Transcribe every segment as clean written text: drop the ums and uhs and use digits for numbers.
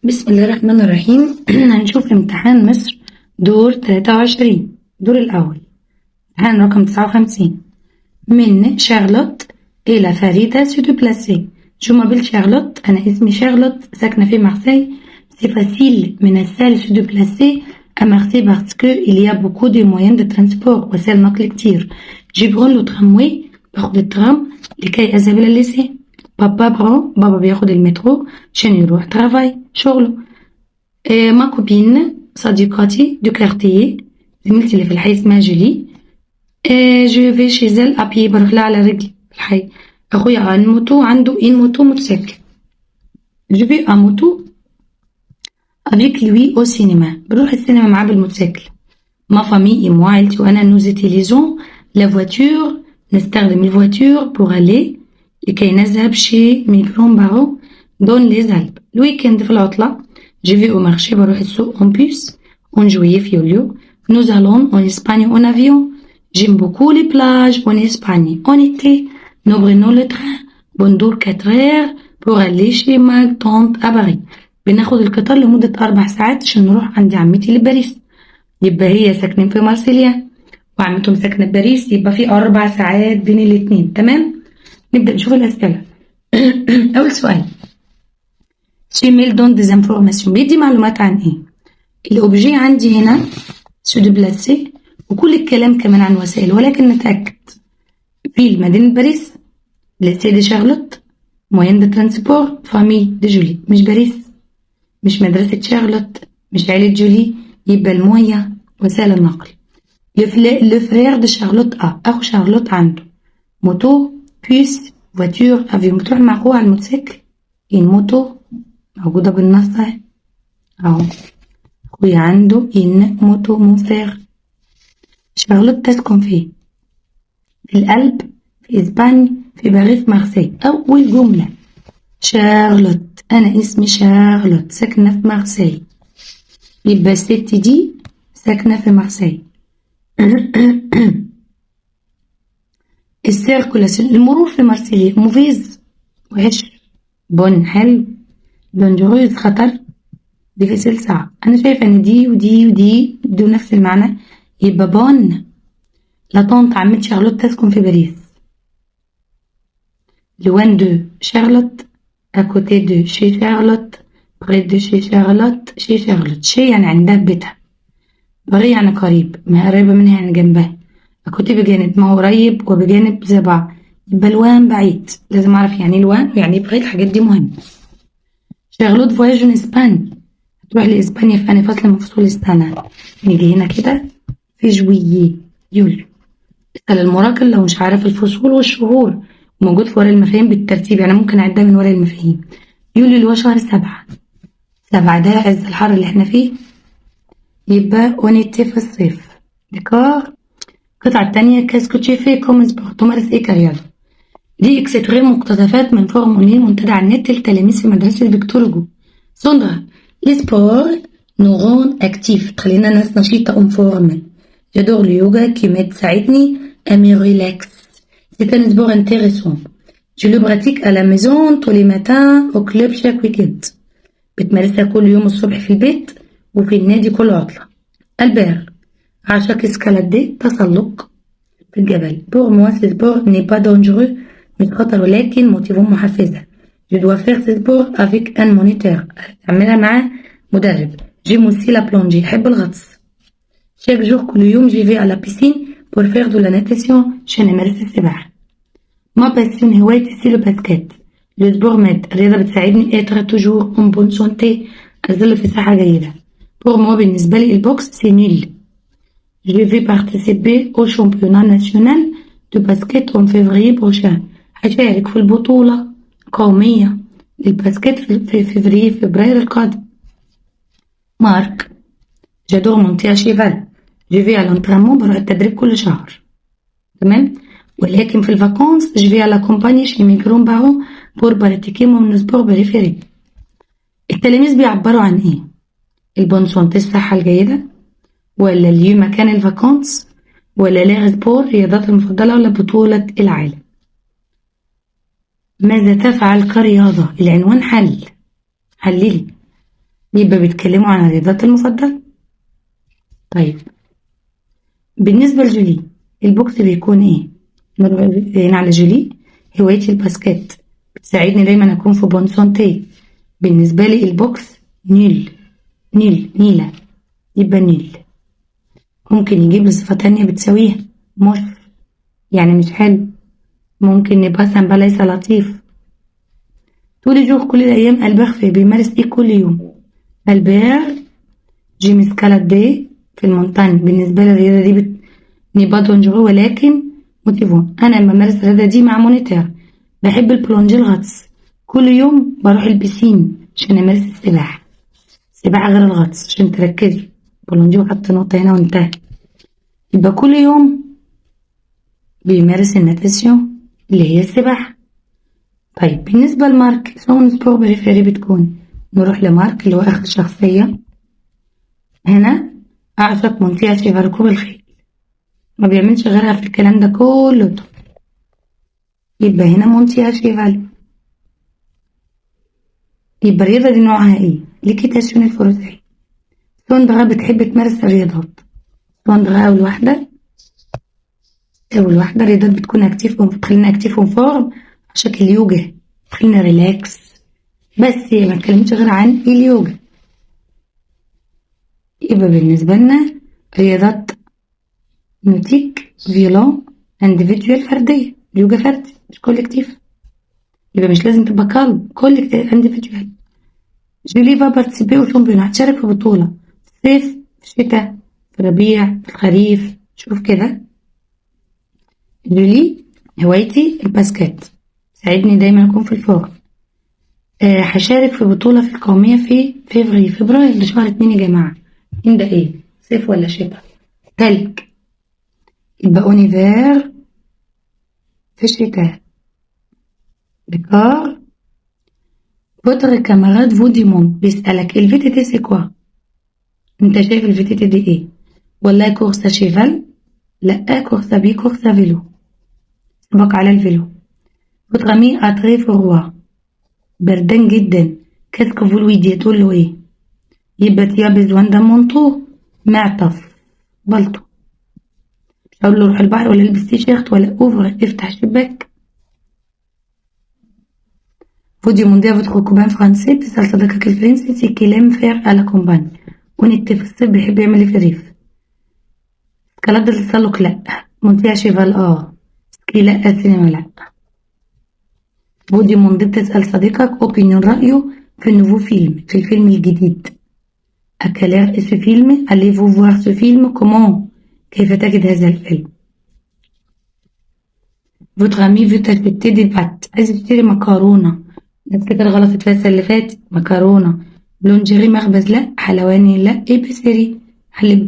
بسم الله الرحمن الرحيم. هنشوف امتحان مصر دور 23 دور الأول، امتحان رقم 59 من شارلوت إلى فريدة سودو بلاسي. جو مابيل شارلوت، أنا اسمي شارلوت، ساكنة في مارسي. سي فاسيل من السال سودو بلاسي à Marseille parce qu'il y a beaucoup de moyens de transport، وسائل نقل كتير. جي برون لو تراموي، باخد الترام لكي أذهب إلى الليسي. بابا بياخد المترو عشان يروح ترافاي شغله. ما كوبين صديقتي دو كارتيه، زميلتي اللي في الحي اسمها جولي. جو في شيزل ابي، بروح لها على رجلي في الحي. اخويا ان موتو، عنده ان موتو موتوسيكل. جو في ان موتو افيك لوي او سينما، بروح السينما معاه بالموتوسيكل. ما فامي اي موا، عيلتي وانا نوز utilisions لا فواتور، نستخدم الفواتور بوغ الي لكي نذهب شي ميغرون بارو دون لي زالب. الويكند في العطلة je vais au marché، بروح السوق en bus en juillet في يوليو. nous allons en Espagne en avion. j'aime beaucoup les plages en Espagne en été. nous prenons le train بندور 4 heures pour aller chez ma tante à Paris. بناخد القطار لمدة 4 ساعات عشان نروح عند عمتي لباريس. يبقى هي ساكنين في مارسيليا وعمتهم ساكنة في باريس، يبقى في 4 ساعات بين الاتنين. تمام، نبدأ نشوف الأسئلة. أول سؤال، سيميل دون ديز انفورماسيون، بيدي معلومات عن ايه؟ الأوبجي عندي هنا سو دو بلاسي، وكل الكلام كمان عن وسائل، ولكن نتأكد. في مدينة باريس، ليسي دي شارلوت، موين دو ترانسبور، فامي دي جولي. مش باريس، مش مدرسة شارلوت، مش عيلة جولي، يبقى الموية وسائل النقل. لو فرير دو شارلوت أخو شارلوت عنده موتو، بيس، فواتور، أفيون. بتروح مع أخوه على الموتوسيكل. الموتو موجودة بالنص اهو، اخويا عنده ان موتو مون فيغ. شارلوت تسكن في القلب، في اسبانيا، في باريس، مارسي. اول جملة شارلوت، انا اسمي شارلوت، ساكنة في مارسي، يبقى الست دي ساكنة في مارسي. السيركولاسيون، المرور في مارسيليا، موفيز وحش، بون حلو، دونجروز خطر، ديفيسيل صعب. أنا شايفة إن دي ودي ودي دول نفس المعنى، يبقى بون. لا طونت عمت شارلوت تسكن في باريس. لوان دو شارلوت، أكوتي دو شي شارلوت، بغي دو شي شارلوت، شي شارلوت. شي يعني عندها بيتها، بغي يعني قريب، ما قريبة منها يعني جنبها. أكوتي بجانب، ما هو قريب وبجانب زي بعض، يبقى لوان بعيد. لازم أعرف يعني لوان ويعني بغيت، الحاجات دي مهمة. شارلوت فواياج ان اسباني، تروح لإسبانيا في أنهي فصل من فصول السنة؟ نيجي هنا كده في جويي يوليو. اسأل المراقب لو مش عارف الفصول والشهور، موجود في ورق المفاهيم بالترتيب، يعني ممكن أعدها من ورق المفاهيم. يوليو اللي هو شهر 7 ده عز الحر اللي احنا فيه، يبقى اونيتي في الصيف. ديكور. القطعة التانية كاسكو تشي في كوم سبور، تمارس ايه كرياضة. دي اكستري مقتطفات من فورم اونلاين منتدى على النت للتلاميذ في مدرسة فيكتور هوجو. سوندرا، لي سبور نو روند اكتيف، تخلينا ناس نشيطة اون فورم. جادور اليوغا كيما تساعدني امي ريلاكس، سي ان سبور انتيريسون. جو لو براتيك ا لا ميزون تو لي ماتان او كلوب شاك ويكند، بتمارسها كل يوم الصبح في البيت وفي النادي كل عطلة. البير، عشاق اسكالادي، تسلق في الجبل. بور موا سي سبور ني با دونجرو، مش خطر ولكن موتيفون محفزة. جو دوا فيغ سي سبور افيك ان مونيتور، اعملها مع مدرب. جيم اوسي لا بلونجي، يحب الغطس. شاك جور، كل يوم جي في على بيسين بور فيغ دو لا ناتاسيون، عشان امارس السباحة. ما باسيون، هوايتي سي لو باسكيت. لو سبور ميد، الرياضة بتساعدني اتر توجور اون بون سونتي، أظل في صحة جيدة. بور موا بالنسبة لي البوكس سي نيل. Je vais participer au championnat national de basket en février prochain. هشارك في البطولة القومية للباسكت في فبراير القادم. مارك، جادور مونتي شيفال، جو في على لونترينمون، بروح التدريب كل شهر. تمام، ولكن في الفاكونس جو في على كومباني شي ميغرون بارو بور براتيكي مون سبور بريفيري. التلاميذ بيعبروا عن ايه؟ البون سونتي، الصحة الجيدة، ولا اليوم مكان الفاكونس، ولا لاغ سبور، رياضات المفضلة، ولا بطولة العالم. ماذا تفعل كرياضة؟ العنوان حل، حللي. يبقى بيتكلموا عن الرياضات المفضلة. طيب بالنسبة لجولي البوكس بيكون ايه؟ هنا على جولي: هوايتي الباسكت، بتساعدني دايما اكون في بون سونتي. بالنسبة لي البوكس نيل، نيلة، يبقى نيل. ممكن يجيب لي صفة تانية بتساويها، مش يعني مش حلو. ممكن يبقى سامبا ليس لطيف. طول الجوع كل الأيام البخ بيمارس ايه كل يوم؟ البير جيم اسكالادي في المونتاني. بالنسبة لي الرياضة دي نيبا دونجرو ولكن موتيفون. أنا لما أمارس الرياضة دي مع مونيتير. بحب البلونجي الغطس، كل يوم بروح البسين عشان أمارس السباحة. السباحة غير الغطس عشان تركزي، بلونجي وحط نقطة هنا وانتهى. يبقى كل يوم بيمارس الناتاسيون اللي هي السباحة. طيب بالنسبة لمارك سون سبور بريفيري بتكون، نروح لمارك اللي هو آخر شخصية. هنا أعشق مونتيا في ركوب الخيل، ما بيعملش غيرها في الكلام ده كله. يبقى هنا مونتيا شيفال. يبقى الرياضة دي نوعها ايه؟ ليكيتاسيون الفروسية. سوندغا بتحب تمارس الرياضات. سوندغا أول واحدة رياضات بتكون أكتيف بتخلينا أكتيف وفورم، شكل اليوجا بتخلينا ريلاكس. بس هي ما تكلمتش غير عن اليوجا. يبقى بالنسبة لنا رياضات نوتيك، فيولون، انديفيدوال فردية. اليوجا فردي مش كولكتيف، يبقى مش لازم تبقى كالم، كولكتيف انديفيدوال. جولي فا بارتيسيبي او شامبيون، هتشارك في بطولة في الصيف، في الشتاء، في الربيع، في الخريف. شوف كده. جولي هوايتي الباسكت، ساعدني دايما اكون في الفورم. هشارك في بطولة في القومية في فبراير ده شهر 2 يا جماعة. ده ايه؟ صيف ولا شتاء؟ تلج، يبقى اونيفير في الشتاء. ديكور votre camarade vous demande، بيسألك الفيتيتي سي كوا؟ انت شايف الفيتيتي دي ايه؟ والله كورسة شيفال؟ لا، كورسة بي، كورسة فيلو، سباق على الفيلو. votre ami a très froid، بردان جدا. كاسك فولويدي تقول له ايه؟ يبقى تيا بيزوان دا مونطو، معطف، بلطو. مش هقول له روح البحر ولا البس تيشيرت ولا اوفر افتح شباك. فودي موندي فوتر كوبان فرنسي، بتسأل صديقك الفرنسي سي كيلام فير على كومباني. ونت في الصيف بيحب يعمل ايه في الريف؟ كلاد التسلق لا، مونتيا شيفال سكي لا، السينما لا. فودي موندي بتسأل صديقك اوبينيون رأيه في النوفو فيلم، في الفيلم الجديد. أكالير اسم فيلم allez-vous voir ce film comment؟ كيف تجد هذا الفيلم؟ votre ami veut acheter des pâtes، عايز تشتري مكرونة. ناس كتير غلطت في السنة اللي فاتت. مكرونة. بلونجيري مخبز لا، حلواني لا، إبسري حل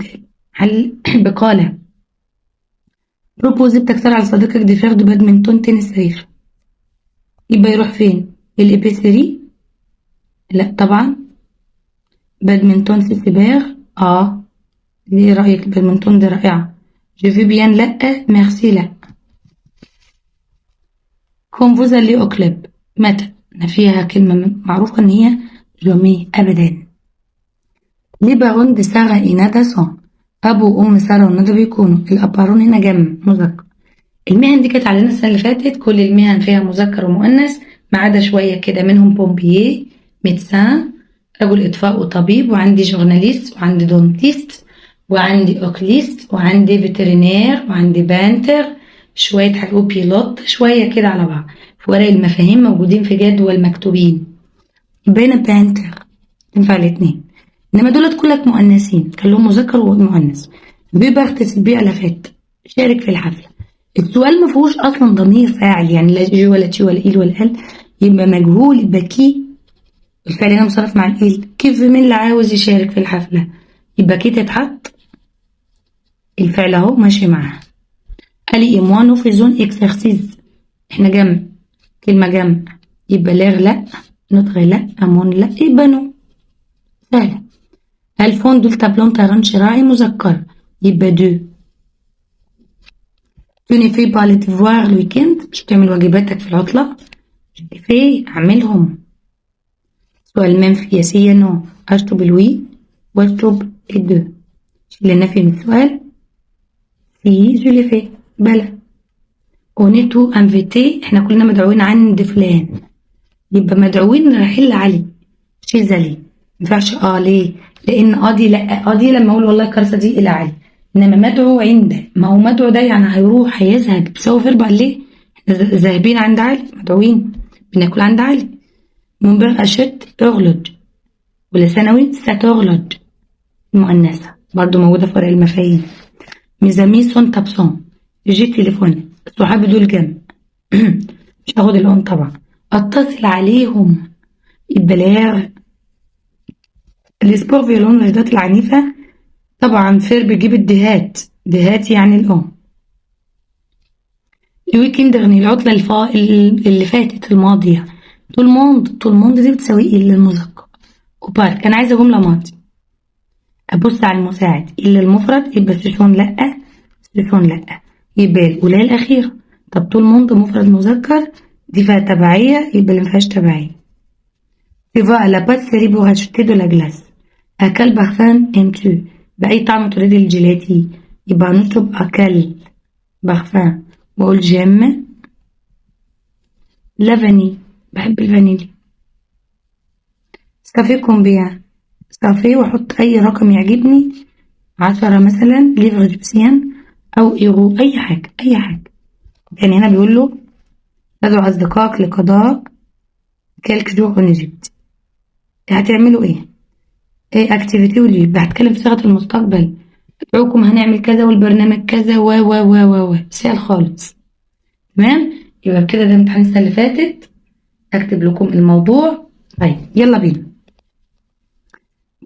بقالة. بروبوزي بتكتر على صديقك دي فير دو بادمنتون تنس ريف، يبقى يروح فين؟ الإبسري؟ لا طبعا. بادمنتون سي سباغ ليه رأيك؟ البادمنتون دي رائعة. جو في بيان لا، ميرسي لا. كون فوز اللي او كليب، متى؟ فيها كلمة معروفة ان هي جومي ابدا. لي بارون دي سارة إينادا سون، ابو وام سارة وندى بيكونوا. الابارون هنا جمع مذكر. المهن دي كانت علينا السنة اللي فاتت، كل المهن فيها مذكر ومؤنث ما عدا شوية كده، منهم بومبييه، ميدسان رجل اطفاء وطبيب، وعندي جورناليست، وعندي دونتيست، وعندي اوكليست، وعندي فيترينير، وعندي بانتر. شوية حاجات بيلوت شوية كده على بعض في ورق المفاهيم موجودين في جدول مكتوبين. يبقى هنا بانتر تنفع الاتنين، انما دولت كلك مؤنثين كان لهم مذكر ومؤنث. بارتيسيبي على فات، شارك في الحفلة. السؤال ما فيهوش اصلا ضمير فاعل، يعني لا جي ولا تي ولا ايل ولا ال، يبقى مجهول. يبقى كي الفعل هنا مصرف مع الايل. كيف مين اللي عاوز يشارك في الحفلة؟ يبقى كي تتحط الفعل اهو ماشي معاها. قالي ايموانو في زون اكسرسيز، احنا جمع، كلمة جمع، يبقى لير لا، نطغي لا، امون لا، يبقى نو. سهلة. الفون دول تابلون طيران شراعي مذكر، يبقى دو. توني في بالي ديفوار الويكند، مش تعمل واجباتك في العطلة؟ في اعملهم. سؤال المنفي يا سي يا نو، أشطب الوي وأشطب الدو. شيل النفي من السؤال. سي جو لي في، بلى. اوني تو انفيتي، احنا كلنا مدعوين عند فلان، يبقى مدعوين رايحين لعلي شيزالي. مينفعش ليه؟ لأن دي لأ، دي لما أقول والله الكارثة دي إلى علي، إنما مدعو عند، ما هو مدعو ده يعني هيروح هيذهب بسبب فيرب ليه؟ احنا ذاهبين عند علي، مدعوين بناكل عند علي. منبغ أشت أغلج، ولثانوي ستغلج المؤنثة برضو موجودة في ورق المفاهيم. ميزامي سون تابسون، يجي تليفون، صحابي دول جنب مش هاخد الأون طبعا. أتصل عليهم، البلاغ. الاسبور فيولون الرياضات العنيفة طبعا فير بيجيب الدهات، دهات يعني الأم. الويكند غني، العطلة اللي فاتت الماضية. طول موند دي بتساوي ايه للمذكر. وبارك أنا عايزة جملة ماضي، أبص على المساعد إلا المفرد يبقى سيشون لأ، سيشون لأ، يبقى الأولى الأخيرة. طب طول موند مفرد مذكر دي فيها تبعية، يبقى اللي مفيهاش تبعية. Tu vas à la pâtisserie pour acheter de la glace. À quel parfum aimes-tu؟ بأي طعم تريد الجيلاتي؟ يبقى نطلب أكل بارفان، وأقول جيم لافاني، بحب الفانيلي. صافي كومبيان، صافي وأحط أي رقم يعجبني، 10 مثلا، ليفر جيبسيان أو إيرو، أي حاجة أي حاجة. يعني هنا بيقول له تدعو أصدقائك لقضاء كالك جور أون إيجيبت. هتعملوا إيه؟ ايه اكتيفيتي وليه؟ هتكلم في صيغة المستقبل، ادعوكم هنعمل كذا والبرنامج كذا و سهل خالص. تمام، يبقى بكده ده امتحان السنة اللي فاتت، اكتب لكم الموضوع. طيب يلا بينا.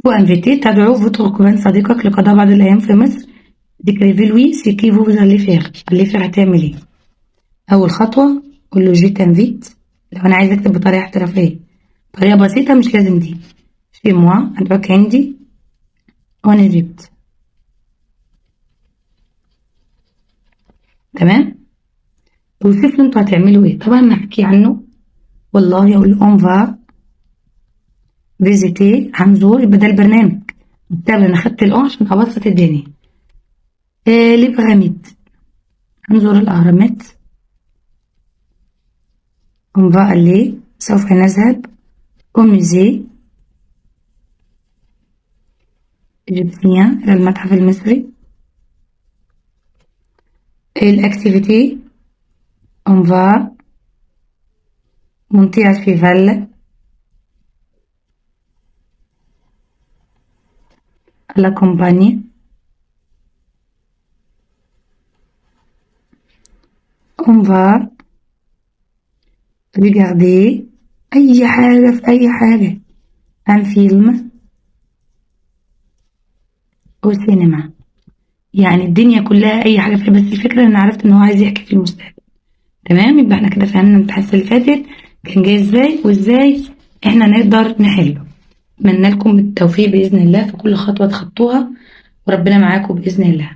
فو انفيتي، تدعو فوتر كوبان صديقك لقضاء بعض الايام في مصر. ديكريفي لوي سي كي فو اللي فيغ هتعمل ايه؟ اول خطوة قول له جي تنفيت، لو انا عايزة اكتب بطريقة احترافية، طريقة بسيطة مش لازم دي. في موا، ادعوك عندي اون ايجيبت. تمام، وصف له انتوا هتعملوا ايه. طبعا هحكي عنه، والله اقول اون فا فيزيتي، هنزور، يبقى ده البرنامج. بالتالي انا خدت الاون عشان ابسط الدنيا. لي بيراميد، هنزور الاهرامات. اون فا الي، سوف نذهب. او ميزي ايجيبسيان، الى المتحف المصري. الاكتيفيتي اون فا مونتي ا شيفال à la campagne. On va regarder أي حاجة في أي حاجة، un film أو سينما. يعني الدنيا كلها أي حاجة فيها، بس الفكرة إن عرفت إن هو عايز يحكي في المستقبل. تمام، يبقى احنا كده فهمنا الامتحان اللي فاتت كان جاي ازاي وازاي احنا نقدر نحله. اتمنى لكم بالتوفيق بإذن الله في كل خطوة تخطوها، وربنا معاكم بإذن الله.